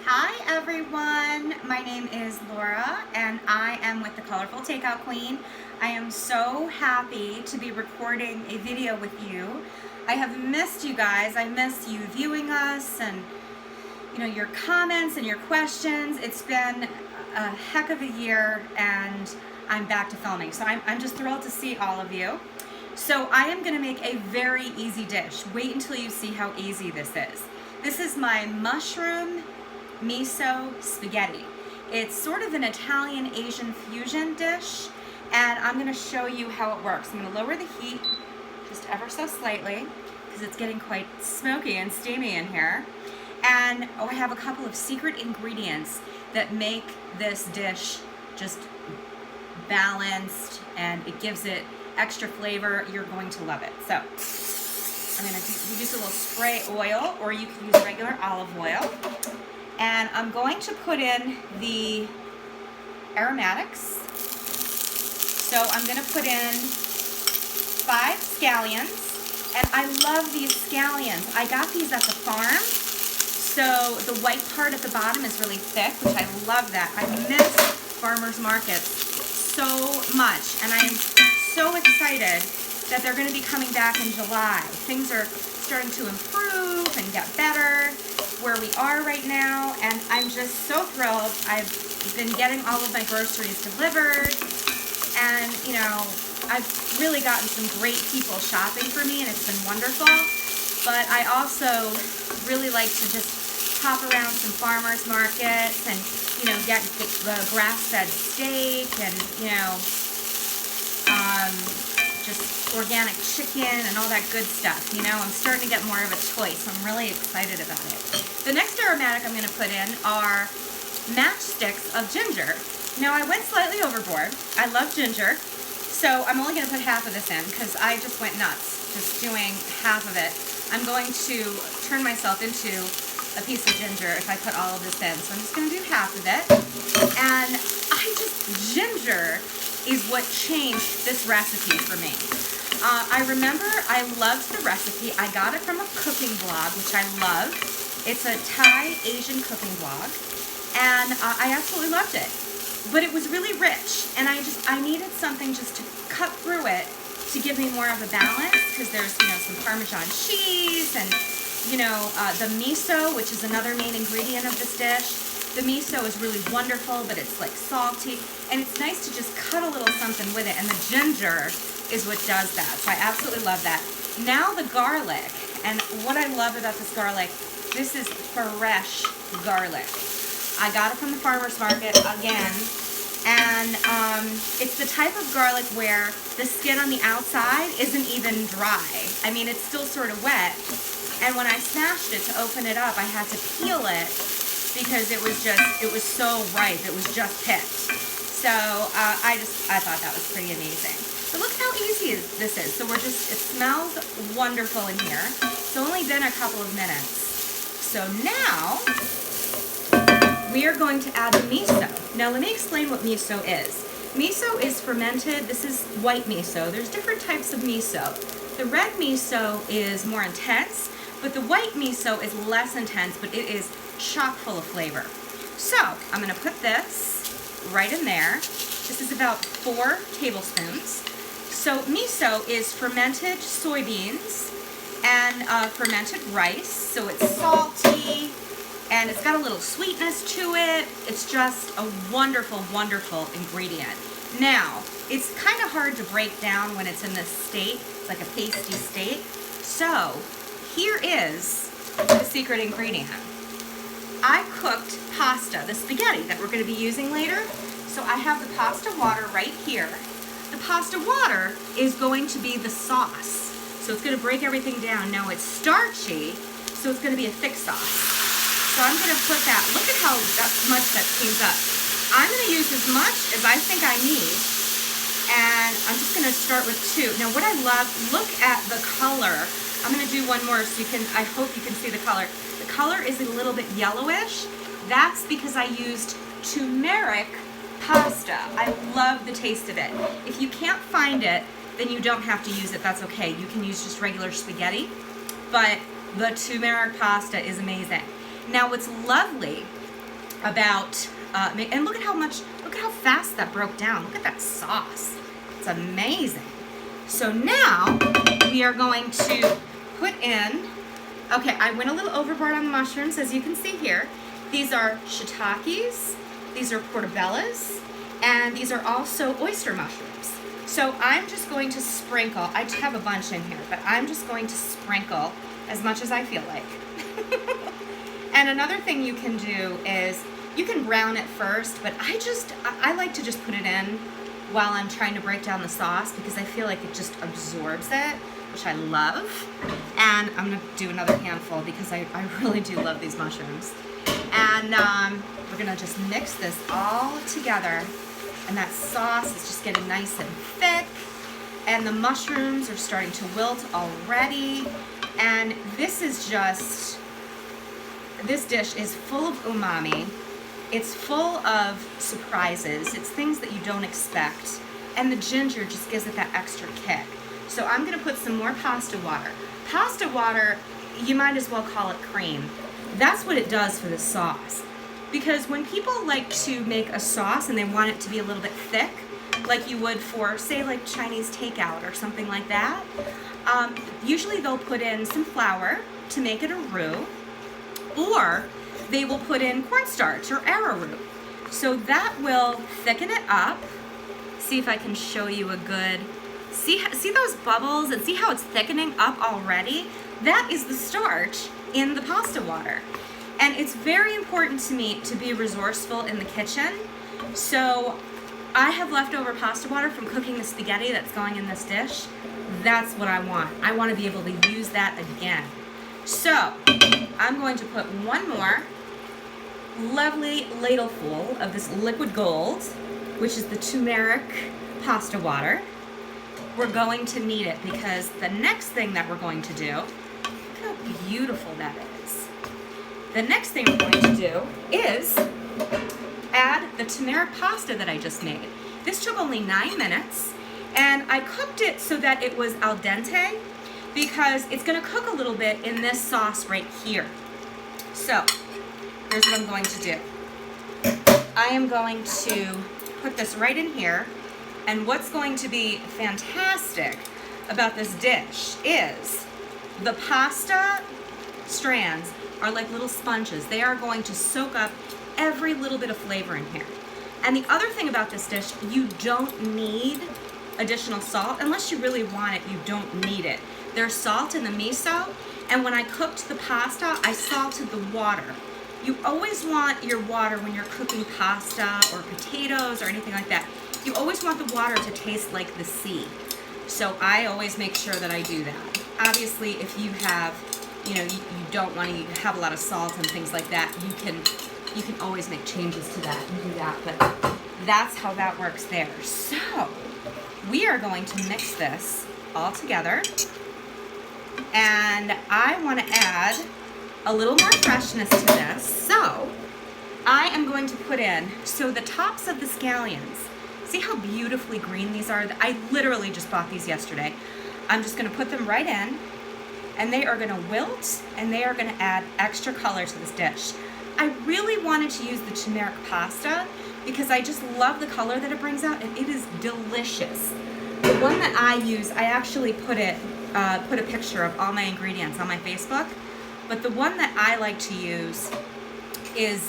Hi everyone, my name is Laura and I am with the Colorful Takeout Queen. I am so happy to be recording a video with you. I have missed you guys. I miss you viewing us and your comments and your questions. It's been a heck of a year and I'm back to filming. So I'm just thrilled to see all of you. So I am gonna make a very easy dish. Wait until you see how easy this is. This is my mushroom miso spaghetti. It's sort of an Italian Asian fusion dish, and I'm going to show you how it works. I'm going to lower the heat just ever so slightly because it's getting quite smoky and steamy in here. And I have a couple of secret ingredients that make this dish just balanced and it gives it extra flavor. You're going to love it. So I'm going to use a little spray oil, or you can use regular olive oil. And I'm going to put in the aromatics. So I'm going to put in 5 scallions. And I love these scallions. I got these at the farm. So the white part at the bottom is really thick, which I love that. I miss farmers markets so much. And I'm so excited that they're going to be coming back in July. Things are starting to improve and get better where we are right now, and I'm just so thrilled. I've been getting all of my groceries delivered, and I've really gotten some great people shopping for me, and it's been wonderful. But I also really like to just hop around some farmers markets and get the grass-fed steak and just organic chicken and all that good stuff. I'm starting to get more of a choice. I'm really excited about it. The next aromatic I'm going to put in are matchsticks of ginger. Now I went slightly overboard. I love ginger, so I'm only going to put half of this in because I just went nuts just doing half of it. I'm going to turn myself into a piece of ginger if I put all of this in. So I'm just going to do half of it. And ginger is what changed this recipe for me. I remember I loved the recipe. I got it from a cooking blog, which I love. It's a Thai Asian cooking blog, and I absolutely loved it. But it was really rich, and I needed something just to cut through it to give me more of a balance, because there's some Parmesan cheese and the miso, which is another main ingredient of this dish. The miso is really wonderful, but it's like salty, and it's nice to just cut a little something with it, and the ginger is what does that. So I absolutely love that. Now the garlic, and what I love about this garlic, this is fresh garlic. I got it from the farmer's market again, and it's the type of garlic where the skin on the outside isn't even dry. I mean, it's still sort of wet, and when I smashed it to open it up, I had to peel it because it was so ripe. It was just picked. So I thought that was pretty amazing. So look how easy this is. So it smells wonderful in here. It's only been a couple of minutes. So now we are going to add the miso. Now let me explain what miso is. Miso is fermented. This is white miso. There's different types of miso. The red miso is more intense, but the white miso is less intense, but it is chock full of flavor. So I'm going to put this right in there. This is about 4 tablespoons. So miso is fermented soybeans and fermented rice. So it's salty and it's got a little sweetness to it. It's just a wonderful, wonderful ingredient. Now, it's kind of hard to break down when it's in this state, like a pasty state. So here is the secret ingredient. I cooked pasta, the spaghetti that we're going to be using later. So I have the pasta water right here. The pasta water is going to be the sauce. So it's going to break everything down. Now it's starchy, so it's going to be a thick sauce. So I'm going to put that, look at how much that steams up. I'm going to use as much as I think I need. And I'm just going to start with 2. Now what I love, look at the color. I'm going to do one more so I hope you can see the color. The color is a little bit yellowish. That's because I used turmeric pasta. I love the taste of it. If you can't find it, then you don't have to use it. That's okay. You can use just regular spaghetti, but the turmeric pasta is amazing. Now what's lovely about, and look at how fast that broke down. Look at that sauce. It's amazing. So now we are going to put in, okay, I went a little overboard on the mushrooms, as you can see here. These are shiitakes, these are portobellas, and these are also oyster mushrooms. So I'm just going to sprinkle, I have a bunch in here, but I'm just going to sprinkle as much as I feel like. And another thing you can do is, you can brown it first, but I like to just put it in while I'm trying to break down the sauce because I feel like it just absorbs it, which I love. And I'm gonna do another handful because I really do love these mushrooms. And we're gonna just mix this all together. And that sauce is just getting nice and thick. And the mushrooms are starting to wilt already. And this dish is full of umami. It's full of surprises. It's things that you don't expect. And the ginger just gives it that extra kick. So I'm gonna put some more pasta water. Pasta water, you might as well call it cream. That's what it does for the sauce. Because when people like to make a sauce and they want it to be a little bit thick, like you would for, say, like Chinese takeout or something like that, usually they'll put in some flour to make it a roux, or they will put in cornstarch or arrowroot. So that will thicken it up. See if I can show you a good, see those bubbles and see how it's thickening up already? That is the starch in the pasta water. And it's very important to me to be resourceful in the kitchen. So I have leftover pasta water from cooking the spaghetti that's going in this dish. That's what I want. I want to be able to use that again. So I'm going to put one more lovely ladleful of this liquid gold, which is the turmeric pasta water. We're going to need it because the next thing that we're going to do, look how beautiful that is. The next thing we're going to do is add the turmeric pasta that I just made. This took only 9 minutes, and I cooked it so that it was al dente because it's gonna cook a little bit in this sauce right here. So here's what I'm going to do. I am going to put this right in here, and what's going to be fantastic about this dish is the pasta strands are like little sponges. They are going to soak up every little bit of flavor in here. And the other thing about this dish, you don't need additional salt. Unless you really want it, you don't need it. There's salt in the miso, and when I cooked the pasta, I salted the water. You always want your water when you're cooking pasta or potatoes or anything like that. You always want the water to taste like the sea. So I always make sure that I do that. Obviously, if you have, you don't want to have a lot of salt and things like that, you can always make changes to that and do that, but that's how that works there. So we are going to mix this all together, and I want to add a little more freshness to this. So I am going to put in, so the tops of the scallions, see how beautifully green these are? I literally just bought these yesterday. I'm just going to put them right in, and they are going to wilt, and they are going to add extra color to this dish. I really wanted to use the turmeric pasta because I just love the color that it brings out, and it is delicious. The one that I use, I actually put a picture of all my ingredients on my Facebook, but the one that I like to use is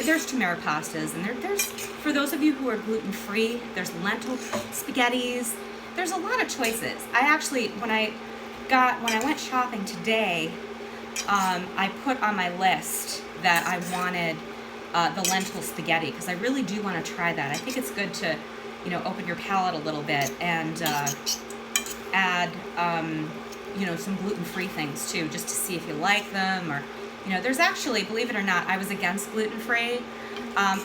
there's turmeric pastas, and there's, for those of you who are gluten-free, there's lentil spaghettis. There's a lot of choices. I actually, when I went shopping today, I put on my list that I wanted the lentil spaghetti because I really do want to try that. I think it's good to, open your palate a little bit and add, some gluten-free things too, just to see if you like them. Or, there's actually, believe it or not, I was against gluten-free.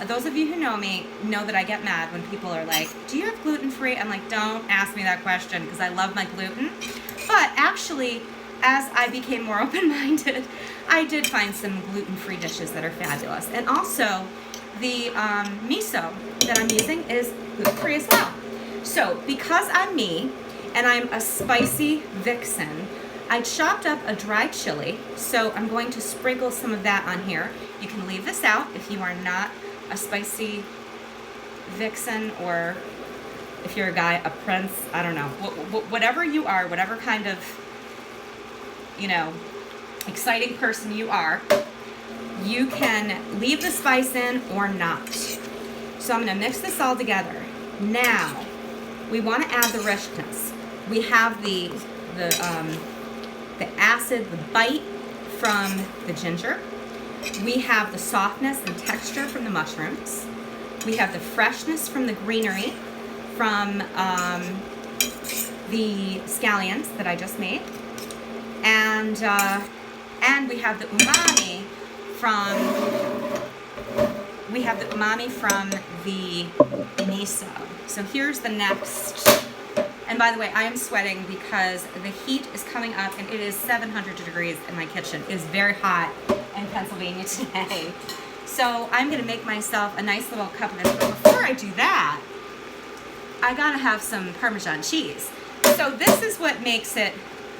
Those of you who know me know that I get mad when people are like, do you have gluten-free? I'm like, don't ask me that question because I love my gluten. But actually, as I became more open-minded, I did find some gluten-free dishes that are fabulous. And also, the miso that I'm using is gluten-free as well. So, because I'm me, and I'm a spicy vixen, I chopped up a dry chili, so I'm going to sprinkle some of that on here. You can leave this out if you are not a spicy vixen, or if you're a guy, a prince, I don't know. Whatever you are, whatever kind of, you know, exciting person you are, you can leave the spice in or not. So I'm gonna mix this all together. Now, we wanna add the richness. We have the acid, the bite from the ginger. We have the softness and texture from the mushrooms. We have the freshness from the greenery from the scallions that I just made. And we have the umami from the miso. So here's the next. And by the way, I am sweating because the heat is coming up and it is 700 degrees in my kitchen. It is very hot in Pennsylvania today. So I'm gonna make myself a nice little cup of this. But before I do that, I gotta have some Parmesan cheese. So this is what makes it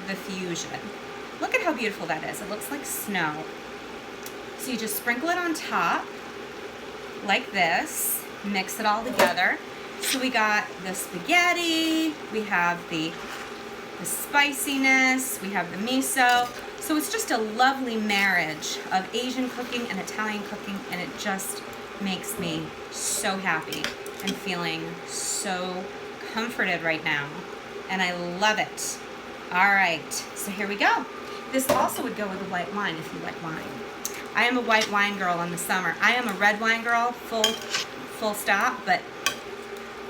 the fusion. Look at how beautiful that is. It looks like snow. So you just sprinkle it on top like this, mix it all together. So we got the spaghetti, we have the spiciness, we have the miso. So it's just a lovely marriage of Asian cooking and Italian cooking, and it just makes me so happy. I'm feeling so comforted right now, and I love it. All right, so here we go. This also would go with a white wine if you like wine. I am a white wine girl in the summer. I am a red wine girl, full stop, but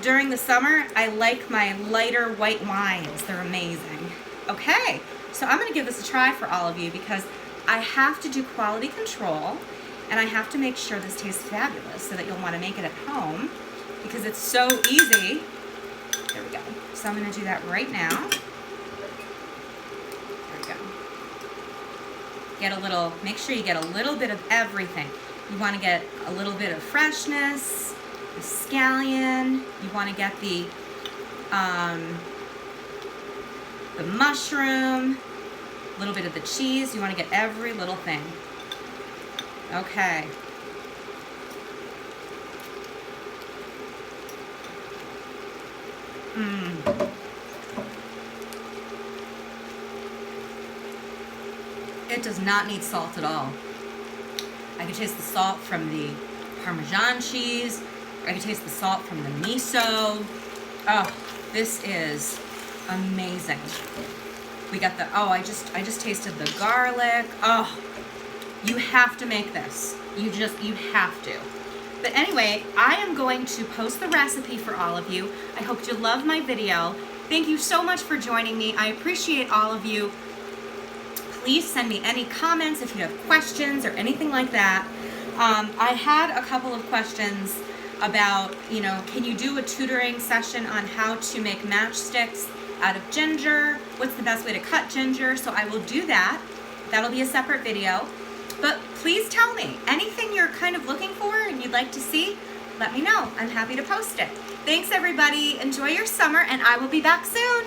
during the summer, I like my lighter white wines. They're amazing. Okay, so I'm gonna give this a try for all of you because I have to do quality control and I have to make sure this tastes fabulous so that you'll wanna make it at home because it's so easy. There we go. So I'm gonna do that right now. There we go. Make sure you get a little bit of everything. You wanna get a little bit of freshness, the scallion, you want to get the mushroom, a little bit of the cheese, you want to get every little thing. Okay. It does not need salt at all. I can taste the salt from the Parmesan cheese. I can taste the salt from the miso. Oh, this is amazing. We got the, oh, I just tasted the garlic. Oh, you have to make this. You have to. But anyway, I am going to post the recipe for all of you. I hope you love my video. Thank you so much for joining me. I appreciate all of you. Please send me any comments if you have questions or anything like that. I had a couple of questions about, you know, can you do a tutoring session on how to make matchsticks out of ginger? What's the best way to cut ginger? So I will do that. That'll be a separate video. But please tell me, anything you're kind of looking for and you'd like to see, let me know. I'm happy to post it. Thanks everybody. Enjoy your summer and I will be back soon.